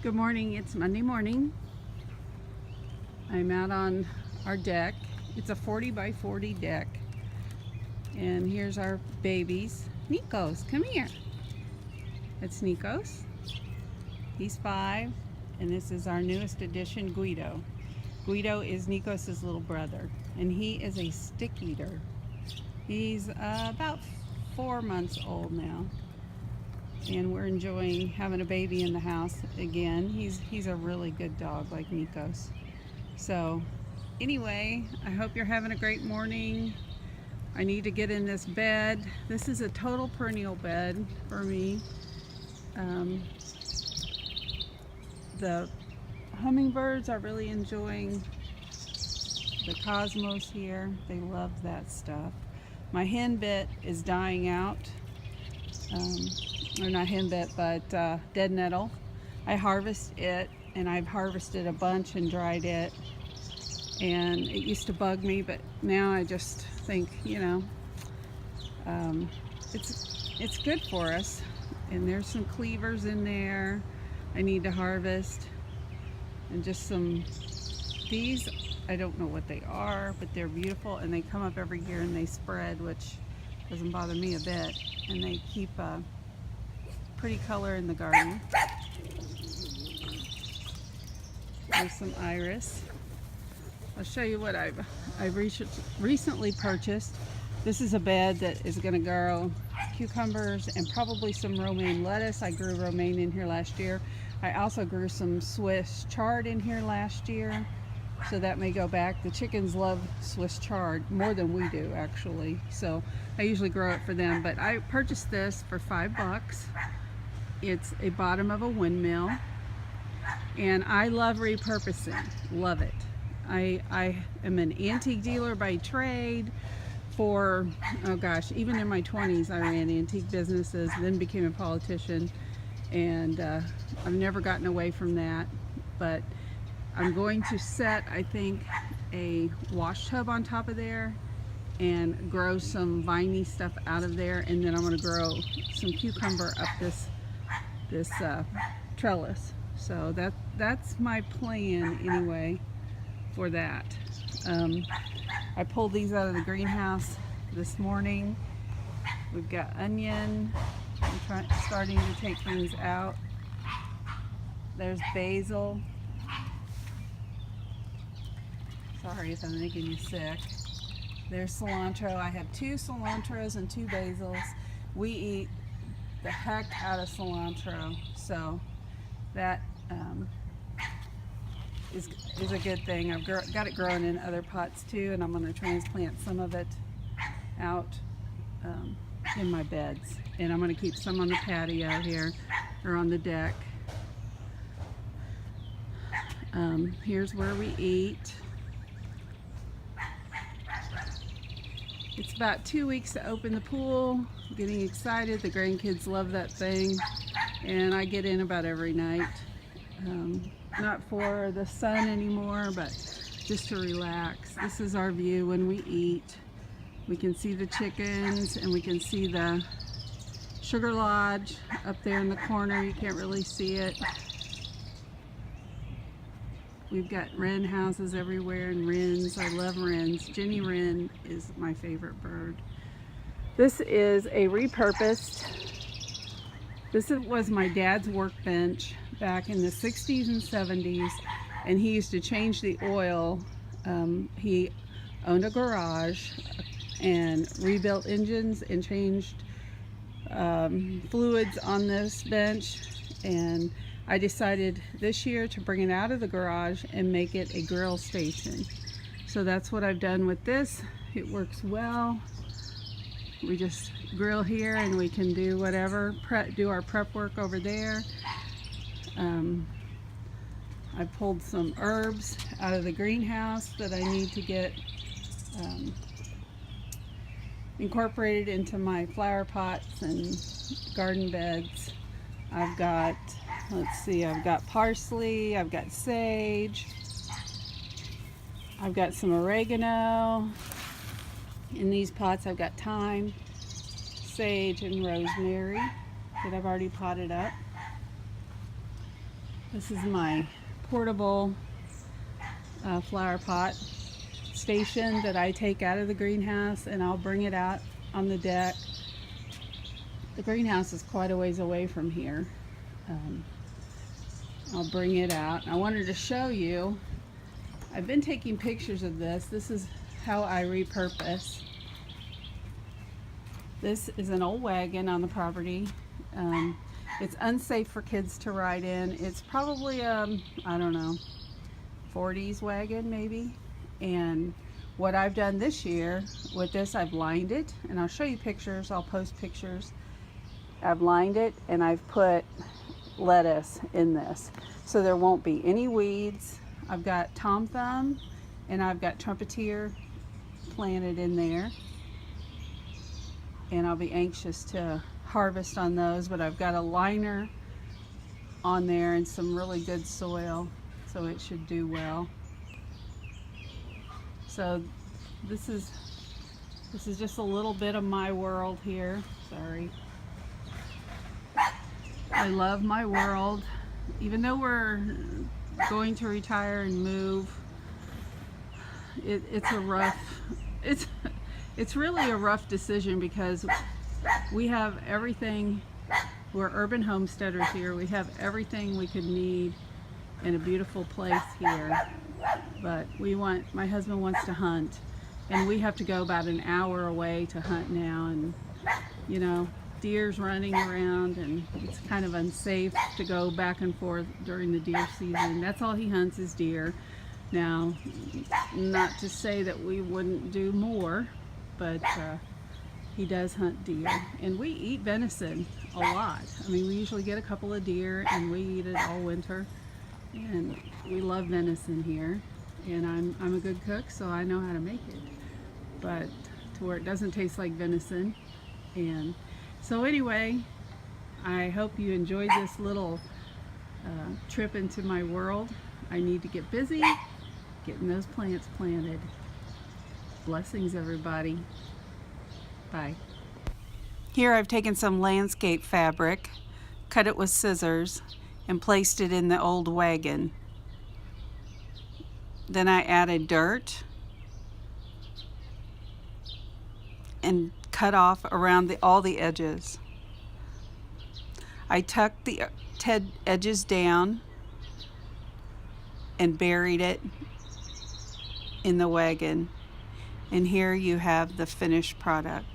Good morning, it's Monday morning. I'm out on our deck. It's a 40 by 40 deck. And here's our babies. Nikos, come here. That's Nikos. He's 5, and this is our newest addition, Guido. Guido is Nikos' little brother, and he is a stick eater. He's about 4 months old now. And we're enjoying having a baby in the house again. He's a really good dog like Nikos. So anyway, I hope you're having a great morning. I need to get in this bed. This is a total perennial bed for me. The hummingbirds are really enjoying the cosmos here. They love that stuff. My henbit is dying out. Or not henbit, but dead nettle. I harvest it, and I've harvested a bunch and dried it, and it used to bug me, but now I just think, it's good for us. And there's some cleavers in there I need to harvest, and just these, I don't know what they are, but they're beautiful, and they come up every year and they spread, which doesn't bother me a bit, and they keep a pretty color in the garden. There's some iris. I'll show you what I've recently purchased. This is a bed that is going to grow cucumbers and probably some romaine lettuce. I grew romaine in here last year. I also grew some Swiss chard in here last year, so that may go back. The chickens love Swiss chard more than we do, actually, so I usually grow it for them. But I purchased this for $5. It's a bottom of a windmill, and I love repurposing. Love it. I am an antique dealer by trade. For, oh gosh, even in my 20s I ran antique businesses, then became a politician, and I've never gotten away from that. But I'm going to set, I think, a wash tub on top of there and grow some viney stuff out of there, and then I'm going to grow some cucumber up this trellis. So that's my plan anyway for that. I pulled these out of the greenhouse this morning. We've got onion. I'm starting to take things out. There's basil. Sorry if I'm making you sick. There's cilantro. I have 2 cilantros and 2 basils. We eat the heck out of cilantro, so that is a good thing. I've got it growing in other pots too, and I'm going to transplant some of it out in my beds, and I'm going to keep some on the patio here or on the deck. Here's where we eat. It's about 2 weeks to open the pool. I'm getting excited. The grandkids love that thing, and I get in about every night. Not for the sun anymore, but just to relax. This is our view when we eat. We can see the chickens, and we can see the sugar lodge up there in the corner. You can't really see it. We've got wren houses everywhere, and wrens. I love wrens. Jenny wren is my favorite bird. This is a repurposed. This was my dad's workbench back in the 60s and 70s, and he used to change the oil. He owned a garage and rebuilt engines and changed fluids on this bench, and I decided this year to bring it out of the garage and make it a grill station. So that's what I've done with this. It works well. We just grill here, and we can do whatever, do our prep work over there. I pulled some herbs out of the greenhouse that I need to get incorporated into my flower pots and garden beds. I've got, let's see, I've got parsley, I've got sage, I've got some oregano. In these pots I've got thyme, sage, and rosemary that I've already potted up. This is my portable flower pot station that I take out of the greenhouse, and I'll bring it out on the deck. The greenhouse is quite a ways away from here. I'll bring it out. I wanted to show you, I've been taking pictures of this. This is how I repurpose. This is an old wagon on the property. It's unsafe for kids to ride in. It's probably I don't know, 40s wagon maybe. And what I've done this year with this, I've lined it, and I'll show you pictures. I'll post pictures. I've lined it and I've put lettuce in this, so there won't be any weeds. I've got Tom Thumb and I've got Trumpeteer planted in there, and I'll be anxious to harvest on those, but I've got a liner on there and some really good soil, so it should do well. So this is just a little bit of my world here. Sorry. I love my world. Even though we're going to retire and move, it's really a rough decision, because we have everything. We're urban homesteaders here. We have everything we could need in a beautiful place here. But my husband wants to hunt, and we have to go about an hour away to hunt now, and you know, deer's running around, and it's kind of unsafe to go back and forth during the deer season. That's all he hunts is deer. Now, not to say that we wouldn't do more, but he does hunt deer, and we eat venison a lot. I mean, we usually get a couple of deer and we eat it all winter, and we love venison here. And I'm a good cook, so I know how to make it, but to where it doesn't taste like venison. And so anyway, I hope you enjoyed this little trip into my world. I need to get busy getting those plants planted. Blessings, everybody. Bye. Here I've taken some landscape fabric, cut it with scissors, and placed it in the old wagon. Then I added dirt and cut off around all the edges. I tucked the edges down and buried it in the wagon. And here you have the finished product.